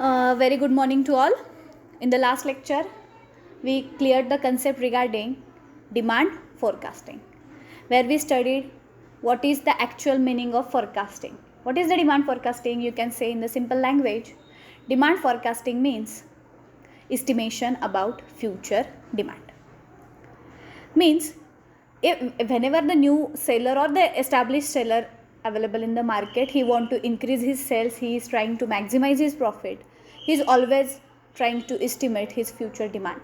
Very good morning to all. In the last lecture, we cleared the concept regarding demand forecasting, where we studied what is the actual meaning of forecasting. What is the demand forecasting? You can say in the simple language, demand forecasting means estimation about future demand. Means whenever the new seller or the established seller available in the market, he want to increase his sales, he is trying to maximize his profit, he is always trying to estimate his future demand.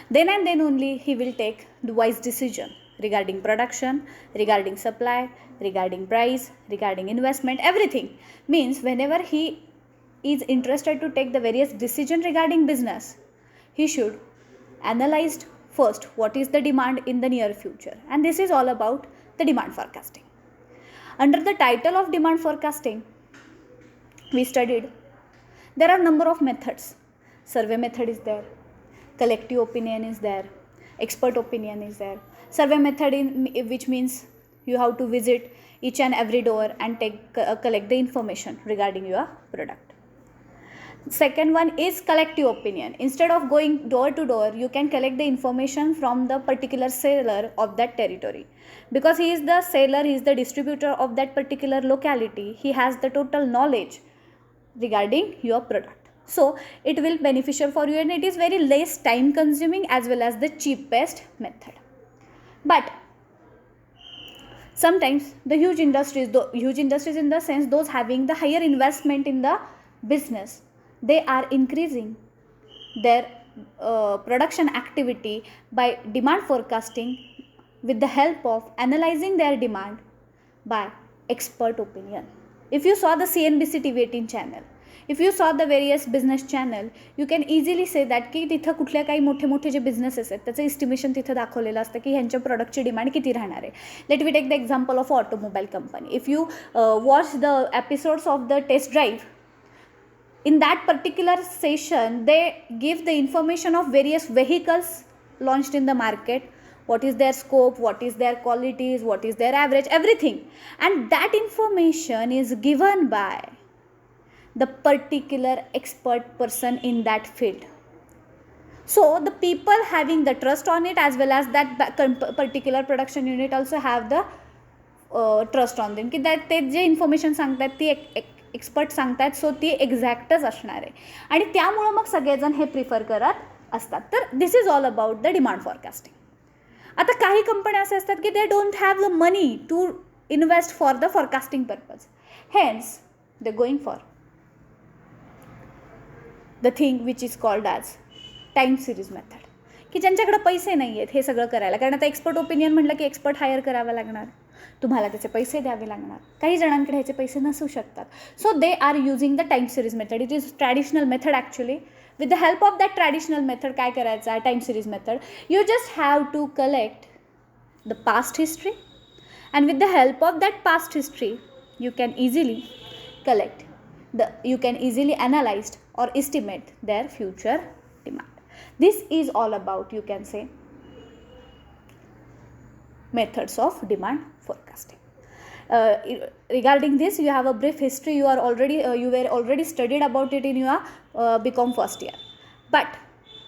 Then and then only he will take the wise decision regarding production, regarding supply, regarding price, regarding investment, everything. Means whenever he is interested to take the various decision regarding business, he should analyze first what is the demand in the near future, and this is all about the demand forecasting. Under the title of demand forecasting, we studied there are number of methods. Survey method is there, collective opinion is there, expert opinion is there. Survey method which means you have to visit each and every door and collect the information regarding your product. Second one is collective opinion. Instead of going door to door, you can collect the information from the particular seller of that territory, because he is the seller, he is the distributor of that particular locality, he has the total knowledge regarding your product. So it will beneficial for you, and it is very less time consuming as well as the cheapest method. But sometimes the huge industries in the sense those having the higher investment in the business, they are increasing their production activity by demand forecasting with the help of analyzing their demand by expert opinion. If you saw the CNBC TV 18 channel, if you saw the various business channel, you can easily say that की तिथं कुठल्या काही मोठे मोठे जे businesses आहेत त्याचं estimation तिथं दाखवलेलं असतं की ह्यांच्या प्रोडक्टची डिमांड किती राहणार आहे. Let we take the example of automobile company. If you watch the episodes of the test drive, in that particular session they give the information of various vehicles launched in the market, what is their scope, what is their qualities, what is their average, everything, and that information is given by the particular expert person in that field. So the people having the trust on it as well as that particular production unit also have the trust on them की that ते जे information सांगतात ती expert सांगतात, सो ती एक्झॅक्टच असणार आहे, आणि त्यामुळं मग सगळेजण हे प्रिफर करत असतात. तर this is all about the demand forecasting. आता काही कंपन्या असे असतात की they don't have the money to invest for the forecasting purpose, hence they going for the thing which is called as time series method, की ज्यांच्याकडे पैसे नाही आहेत हे सगळं करायला. कारण आता एक्सपर्ट ओपिनियन म्हटलं की एक्सपर्ट हायर करावा लागणार, तुम्हाला त्याचे पैसे द्यावे लागणार, काही जणांकडे ह्याचे पैसे नसू शकतात. So they are using the time series method. It is traditional method actually. With the help of that traditional method काय करायचं आहे, time series method, you just have to collect the past history, and with the help of that past history you can easily analyze or estimate their future demand. This is all about, you can say, methods of demand forecasting. Regarding this, you have a brief history. You were already studied about it in your BCom first year. But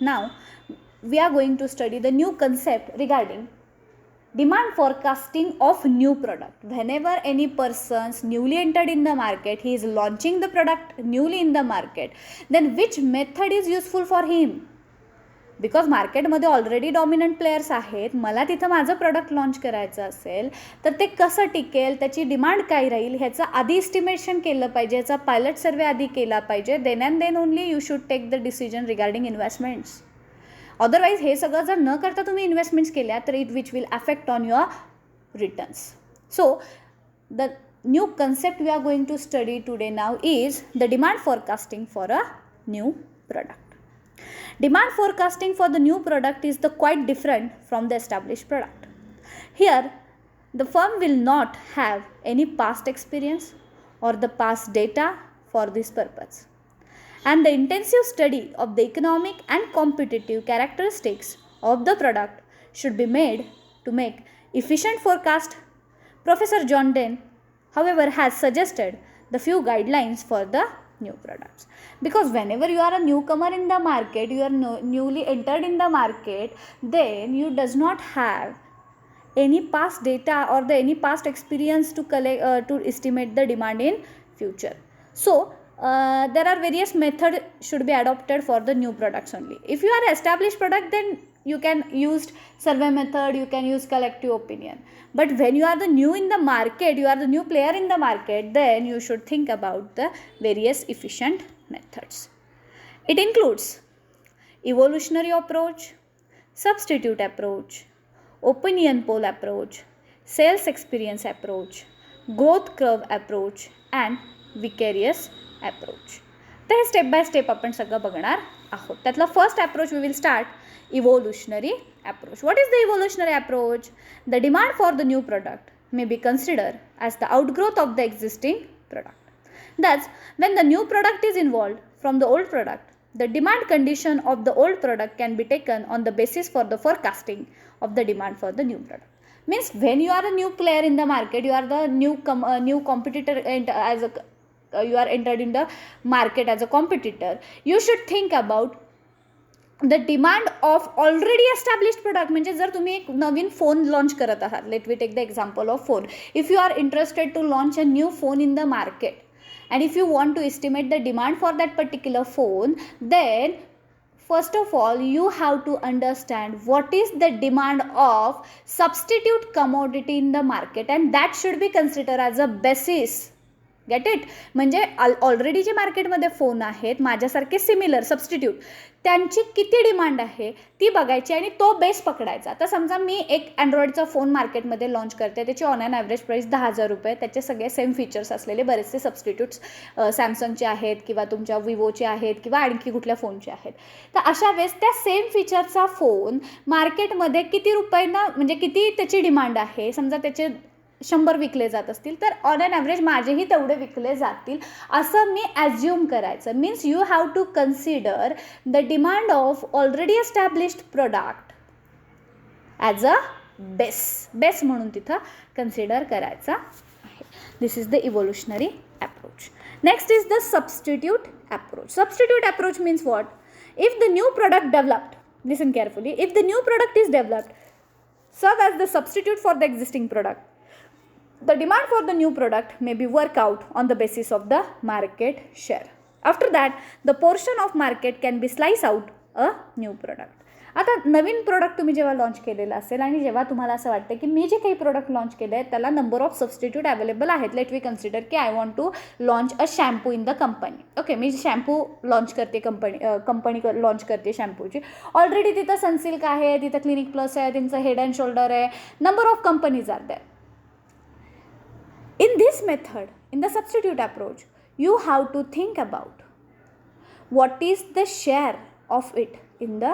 now we are going to study the new concept regarding demand forecasting of new product. Whenever any person's newly entered in the market, he is launching the product newly in the market, then which method is useful for him? Because मार्केटमध्ये already dominant players आहेत, मला तिथं माझं product launch करायचं असेल तर ते कसं टिकेल, त्याची डिमांड काय राहील, ह्याचं आधी इस्टिमेशन केलं पाहिजे, ह्याचा पायलट सर्वे आधी केला पाहिजे. Then and then only you should take the decision regarding investments. Otherwise हे सगळं जर न करता तुम्ही इन्व्हेस्टमेंट्स केल्या तर it which will affect on your returns. So the new concept we are going to study today now is the demand forecasting for a new product. Demand forecasting for the new product is quite different from the established product. Here, the firm will not have any past experience or the past data for this purpose. And the intensive study of the economic and competitive characteristics of the product should be made to make efficient forecast. Professor John Dane, however, has suggested the few guidelines for the new products. Because whenever you are a newcomer in the market, you are newly entered in the market, then you does not have any past data or any past experience to collect to estimate the demand in future. So there are various methods should be adopted for the new products only. If you are established product, then you can use survey method, you can use collective opinion. But when you are the new in the market, you are the new player in the market, then you should think about the various efficient methods. It includes evolutionary approach, substitute approach, opinion poll approach, sales experience approach, growth curve approach and vicarious approach. तर हे step by step आपण सगळं बघणार आहोत. त्यातला first approach we will start evolutionary approach. What is the evolutionary approach? The demand for the new product may be considered as the outgrowth of the existing product. Thus, when the new product is involved from the old product, the demand condition of the old product can be taken on the basis for the forecasting of the demand for the new product. Means when you are a new player in the market, you are the new competitor as a you are entered in the market as a competitor, you should think about the demand of already established product. म्हणजे जर तुम्ही एक नवीन phone launch करत आहात, let we take the example of phone. If you are interested to launch a new phone in the market and if you want to estimate the demand for that particular phone, then first of all you have to understand what is the demand of substitute commodity in the market and that should be considered as a basis. Get it. म्हणजे already जे मार्केटमध्ये phone आहेत माझ्यासारखे similar substitute, त्यांची किती demand आहे ती बघायची आणि तो बेस पकडायचा. तर समजा मी एक अँड्रॉइडचा फोन मार्केटमध्ये लॉन्च करते, त्याची ऑन ॲन ॲव्हरेज प्राईस 10,000 रुपये, त्याचे सगळे सेम फीचर्स असलेले बरेचसे सबस्टिट्यूट्स सॅमसंगचे आहेत किंवा तुमच्या विवोचे आहेत किंवा आणखी कुठल्या फोनचे आहेत. तर अशा वेळेस त्या सेम फीचरचा फोन मार्केटमध्ये किती रुपयांना म्हणजे किती त्याची डिमांड आहे, समजा त्याचे 100 विकले जात असतील तर ऑन ॲन ॲव्हरेज माझेही तेवढे विकले जातील असं मी ॲज्युम करायचं. Means you have to consider the demand of already established product as a base म्हणून तिथं कन्सिडर करायचा आहे. This is the evolutionary approach. Next is the substitute approach. Substitute approach means what? If the new product developed, listen carefully, if the new product is developed serve as the substitute for the existing product, the demand for the new product may be worked out on the basis of the market share. After that, the portion of market can be sliced out a new product. आता नवीन product तुम्ही जेव्हा launch केलेलं असेल आणि जेव्हा तुम्हाला असं वाटतं की मी जे काही प्रोडक्ट लॉन्च केले आहेत त्याला नंबर ऑफ सबस्टिट्यूट अवेलेबल आहेत. लेट वी कन्सिडर की I want to launch a shampoo in the company. Okay, मी शॅम्पू लॉन्च करते, कंपनी लॉन्च करते शॅम्पूची. ऑलरेडी तिथं सनसिल्क आहे, तिथं क्लिनिक प्लस आहे, त्यांचं हेड अँड शोल्डर आहे, number of companies are there. In this method, in the substitute approach, you have to think about what is the share of it in the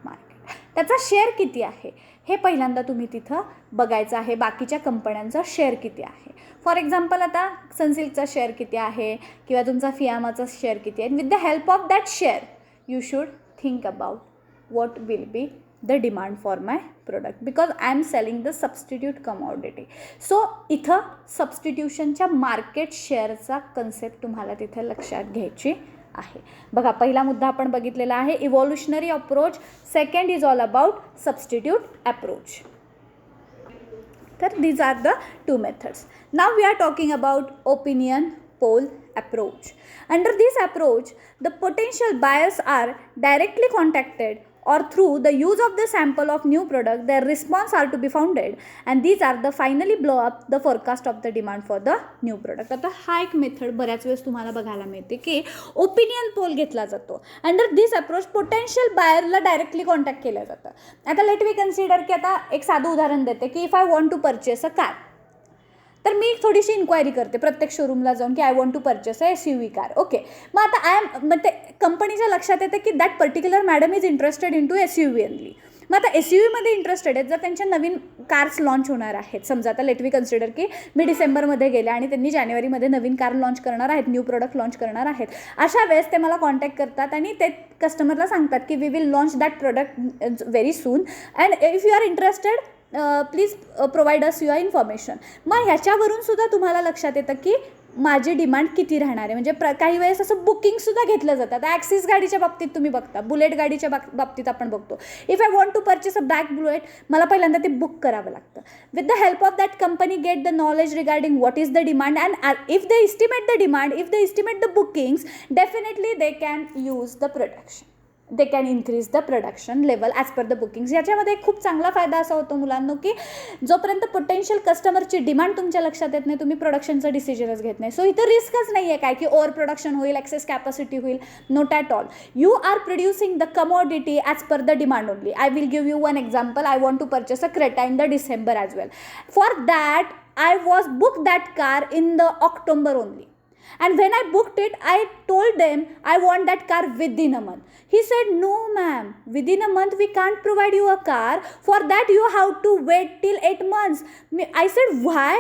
market. त्याचा share किती आहे हे पहिल्यांदा तुम्ही तिथं बघायचं आहे. बाकीच्या कंपन्यांचा शेअर किती आहे. फॉर एक्झाम्पल आता सनसिल्कचा शेअर किती आहे किंवा तुमचा फियामाचा शेअर किती आहे. With the help of that share you should think about what will be the demand for my product because I am selling the substitute commodity. So इथं सबस्टिट्यूशनच्या मार्केट शेअरचा कन्सेप्ट तुम्हाला तिथे लक्षात घ्यायची आहे. बघा, पहिला मुद्दा आपण बघितलेला आहे evolutionary approach. Second is all about substitute approach. तर these are the two methods. Now we are talking about opinion poll approach. Under this approach, the potential buyers are directly contacted or through the use of the sample of new product, their response are to be founded and these are the finally blow up the forecast of the demand for the new product. आता हा एक method बऱ्याच वेळेस तुम्हाला बघायला मिळते की opinion poll घेतला जातो. अंडर दिस अप्रोच पोटेन्शियल बायरला डायरेक्टली कॉन्टॅक्ट केलं जातं. आता लेट वी कन्सिडर की आता एक साधं उदाहरण देते की if I want to purchase a car, तर मी थोडीशी इन्क्वायरी करते प्रत्येक शोरूमला जाऊन की I want to purchase a SUV car. Okay, मग आता मग ते कंपनीच्या लक्षात येते की that particular madam is interested in to SUV only. मग आता SUVमध्ये इंटरेस्टेड आहेत. जर त्यांच्या नवीन कार्स लॉन्च होणार आहेत, समजा आता लेट वी कन्सिडर की मी डिसेंबरमध्ये गेले आणि त्यांनी जानेवारीमध्ये नवीन कार लॉन्च करणार आहेत, न्यू प्रोडक्ट लॉन्च करणार आहेत. अशा वेळेस ते मला कॉन्टॅक्ट करतात आणि ते कस्टमरला सांगतात की we will launch that product very soon and if you are interested please provide us your information. मग ह्याच्यावरून सुद्धा तुम्हाला लक्षात येतं की माझी डिमांड किती राहणार आहे. म्हणजे काही वेळेस असं बुकिंगसुद्धा घेतलं जातं. आता ॲक्सिस गाडीच्या बाबतीत तुम्ही बघता, बुलेट गाडीच्या बाबतीत आपण बघतो. If I want to purchase a black Bullet, मला पहिल्यांदा ते बुक करावं लागतं. With the help of that company get the knowledge regarding what is the demand, and if they estimate the demand, if they estimate the bookings, definitely they can use the production, they can increase the production level as per the bookings. याच्यामध्ये खूप चांगला फायदा असा होतो मुलांनो, की जोपर्यंत potential कस्टमरची demand तुमच्या लक्षात येत नाही, तुम्ही प्रोडक्शनचा डिसिजनच घेत नाही. सो इथं रिस्कच नाही आहे काय की ओव्हर प्रोडक्शन होईल, एक्सेस कॅपॅसिटी होईल. Not at all. You are producing the commodity as per the demand only. I will give you one example. I want to purchase a Creta in the December as well. For that I was booked that car in the October only. And when I booked it, I told them I want that car within a month. He said, no ma'am, within a month we can't provide you a car. For that you have to wait till 8 months. I said, why?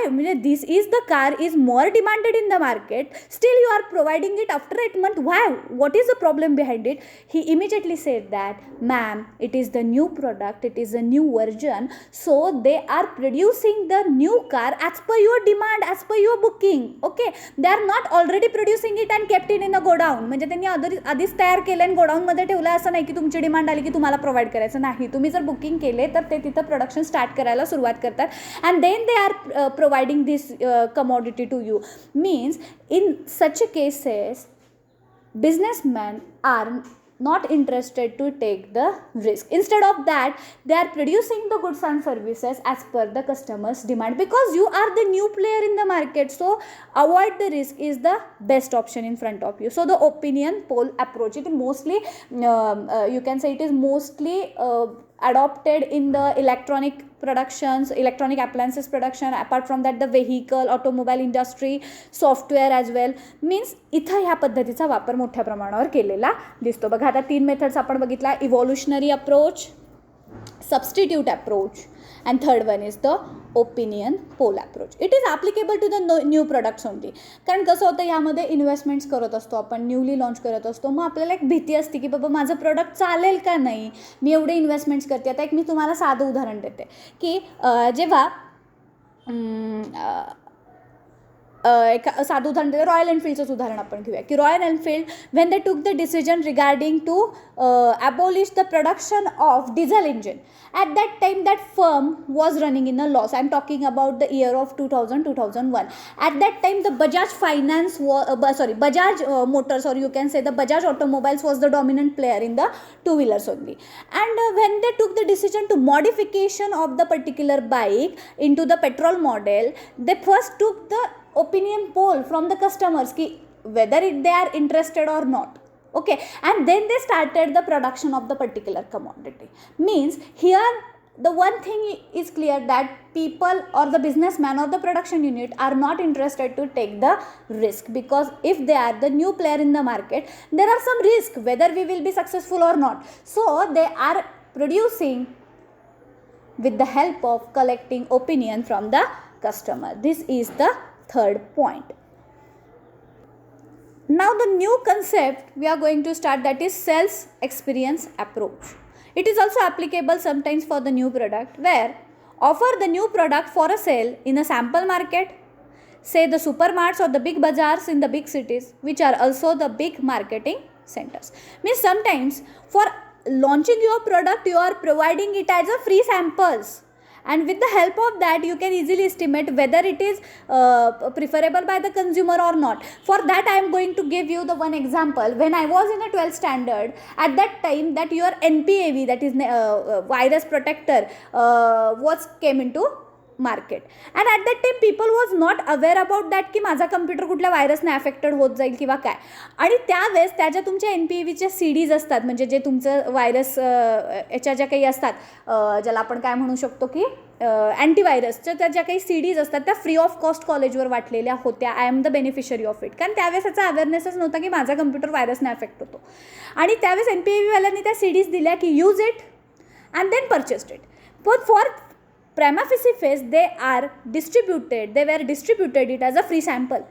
This is the car is more demanded in the market. Still you are providing it after 8 months. Why? What is the problem behind it? He immediately said that, ma'am, it is the new product. It is a new version. So they are producing the new car as per your demand, as per your booking. Okay. They are not already producing it and kept it in a godown. म्हणजे त्यांनी आधीच तयार केलं आणि गोडाऊनमध्ये ठेवलं. असं नाही की तुमची डिमांड आली की तुम्हाला प्रोव्हाइड करायचं नाही. तुम्ही जर बुकिंग केले तर ते तिथं प्रोडक्शन स्टार्ट करायला सुरुवात करतात. And then they are providing this commodity to you. Means in such cases businessmen are not interested to take the risk. Instead of that, they are producing the goods and services as per the customer's demand, because you are the new player in the market. So avoid the risk is the best option in front of you. So the opinion poll approach, it mostly you can say it is mostly adopted in the electronic productions, electronic appliances production. Apart from that, the vehicle, automobile industry, software as well. Means इथं ह्या पद्धतीचा वापर मोठ्या प्रमाणावर केलेला दिसतो. बघा आता 3 मेथड्स आपण बघितला. Evolutionary approach, substitute approach, and third one is the opinion poll approach. It is applicable to the new products only. कारण कसं होतं, यामध्ये इन्व्हेस्टमेंट्स करत असतो आपण, न्यूली लॉन्च करत असतो. मग आपल्याला एक भीती असते की बाबा माझं प्रोडक्ट चालेल का नाही, मी एवढे इन्व्हेस्टमेंट्स करते. आता एक मी तुम्हाला साधं उदाहरण देते की जेव्हा एक साधं उदाहरण देते, रॉयल एनफिल्डचंच उदाहरण आपण घेऊया की royal Enfield when they took the decision regarding to abolish the production of diesel engine. At that time that firm was running in a loss. I am talking about the year of 2000-2001. At that time the Bajaj Finance Bajaj Motors, or you can say the Bajaj Automobiles, was the dominant player in the two wheelers only. And when they took the decision to modification of the particular bike into the petrol model, they first took the opinion poll from the customers ki whether they are interested or not. Okay, and then they started the production of the particular commodity. Means here the one thing is clear, that people or the businessman or the production unit are not interested to take the risk, because if they are the new player in the market, there are some risk whether we will be successful or not. So they are producing with the help of collecting opinion from the customer. This is the third point. Now the new concept we are going to start, that is sales experience approach. It is also applicable sometimes for the new product, where offer the new product for a sale in a sample market, say the supermarkets or the big bazaars in the big cities, which are also the big marketing centers. Means sometimes for launching your product, you are providing it as a free samples. And with the help of that, you can easily estimate whether it is preferable by the consumer or not. For that, I am going to give you the one example. When I was in a 12th standard, at that time that your NPAV, that is virus protector, came into market. And at that time people was not aware about that की माझा computer कुठल्या व्हायरसने affected होत जाईल किंवा काय. आणि त्यावेळेस त्याच्या तुमच्या NPAVच्या CDs असतात, म्हणजे जे तुमचं व्हायरस याच्या ज्या काही असतात, ज्याला आपण काय म्हणू शकतो की अँटीव्हायरसच्या त्या ज्या काही CDs असतात, त्या फ्री ऑफ कॉस्ट कॉलेजवर वाटलेल्या होत्या. I am the beneficiary of it. कारण त्यावेळेस त्याचा अवेअरनेसच नव्हता की माझा कम्प्युटर व्हायरसने अफेक्ट होतो. आणि त्यावेळेस NPAVवाल्यांनी त्या CDs दिल्या की use it and then purchased it. But for prima facie phase they were distributed it as a free sample.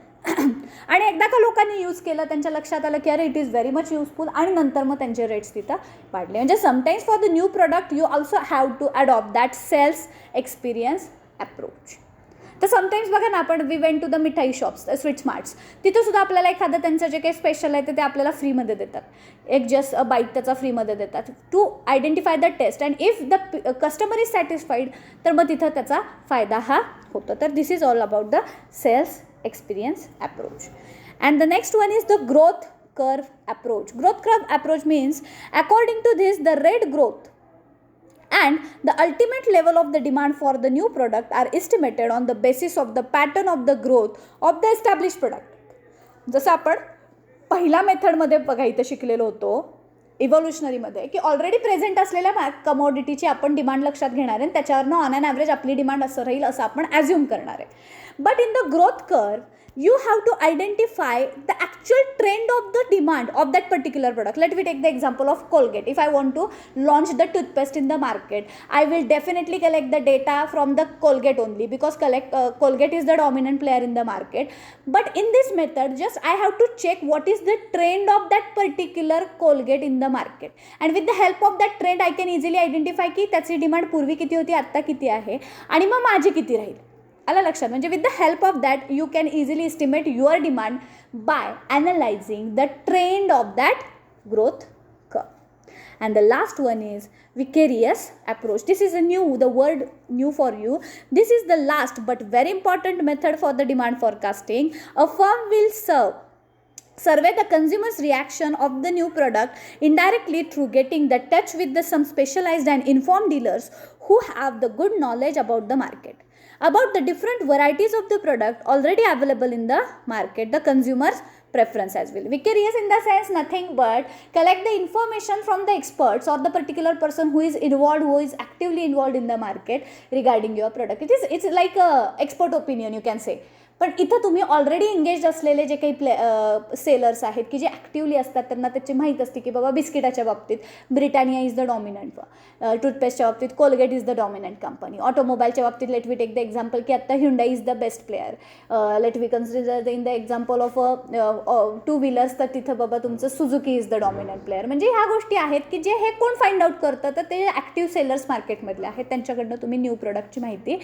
आणि एकदा का लोकांनी यूज केलं, त्यांच्या लक्षात आलं की अरे it is very much useful, आणि नंतर मग त्यांचे रेट्स तिथं वाढले. म्हणजे sometimes for the new product you also have to adopt that sales experience approach. तर समटाईम्स बघा ना, आपण we went to the mithai shops, sweet marts, तिथं सुद्धा आपल्याला एखादं त्यांचं जे काही स्पेशल आहे ते आपल्याला फ्रीमध्ये देतात, एक जस्ट अ बाईट त्याचा फ्रीमध्ये देतात to identify the taste, and if the customer is satisfied तर मग तिथं त्याचा फायदा हा होतो. तर this is all about the sales experience approach. And the next one is the growth curve approach. Growth curve approach means according to this the rate growth and the ultimate level of the demand for the new product are estimated on the basis of the pattern of the growth of the established product. जसं आपण पहिल्या मेथडमध्ये बघा इथं शिकलेलो होतो इव्होल्युशनरीमध्ये की already present असलेल्या कमोडिटीची आपण डिमांड लक्षात घेणार आहे आणि त्याच्यावरनं ऑन ॲन ॲव्हरेज आपली डिमांड असं राहील असं आपण ॲज्युम करणार आहे. But in the growth curve you have to identify the actual trend of the demand of that particular product. Let me take the example of Colgate. If I want to launch the toothpaste in the market, I will definitely collect the data from the Colgate only, because Colgate is the dominant player in the market. But in this method, just I have to check what is the trend of that particular Colgate in the market, and with the help of that trend I can easily identify की त्याची demand पूर्वी किती होती, आत्ता किती आहे, आणि मग माझी किती राहील. आला लक्षात. म्हणजे with the help of that you can easily estimate your demand by analysing the trend of that growth curve. And the last one is vicarious approach. This is the word new for you. This is the last but very important method for the demand forecasting. A firm will survey the consumer's reaction of the new product indirectly through getting the touch with some specialized and informed dealers who have the good knowledge about the market, about the different varieties of the product already available in the market, the consumer's preference as well. Vicarious in the sense nothing but collect the information from the experts or the particular person who is involved, who is actively involved in the market regarding your product. It's like a expert opinion you can say. पण इथं तुम्ही already engage असलेले जे काही sellers आहेत की जे actively असतात, त्यांना त्याची माहीत असते की बाबा बिस्किटाच्या बाबतीत ब्रिटानिया इज द डॉमिनंट, टूथपेस्टच्या बाबतीत Colgate is the dominant company, ऑटोमोबाईलच्या बाबतीत let we take the example की आत्ता Hyundai is the best player, let we consider in the example of two wheelers तर तिथं बाबा तुमचं Suzuki is the dominant player. म्हणजे ह्या गोष्टी आहेत की जे हे कोण फाइंड आउट करतं, तर ते ॲक्टिव्ह सेलर्स मार्केटमधले आहेत, त्यांच्याकडनं तुम्ही न्यू प्रोडक्टची माहिती,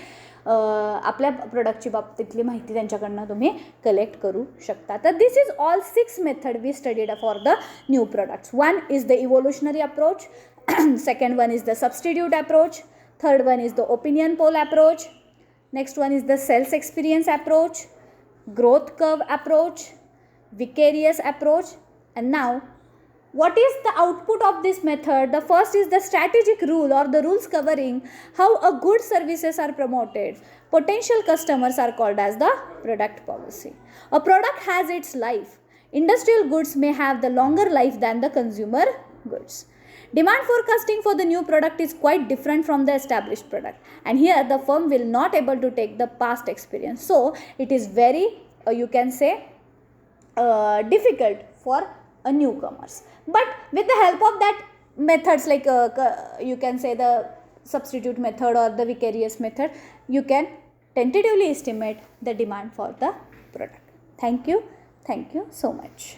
आपल्या प्रोडक्टची बाबतीतली माहिती त्यांच्याकडनं तुम्ही कलेक्ट करू शकता. तर this is all 6 method we studied for the new products. One is the evolutionary approach, second one is the substitute approach, third one is the opinion poll approach, next one is the sales experience approach, growth curve approach, vicarious approach, and now what is the output of this method? The first is the strategic rule or the rules covering how a good services are promoted. Potential customers are called as the product policy. A product has its life. Industrial goods may have the longer life than the consumer goods. Demand forecasting for the new product is quite different from the established product, and here the firm will not able to take the past experience, so it is very you can say difficult for a newcomers. But with the help of that methods like you can say the substitute method or the vicarious method, you can tentatively estimate the demand for the product. Thank you so much.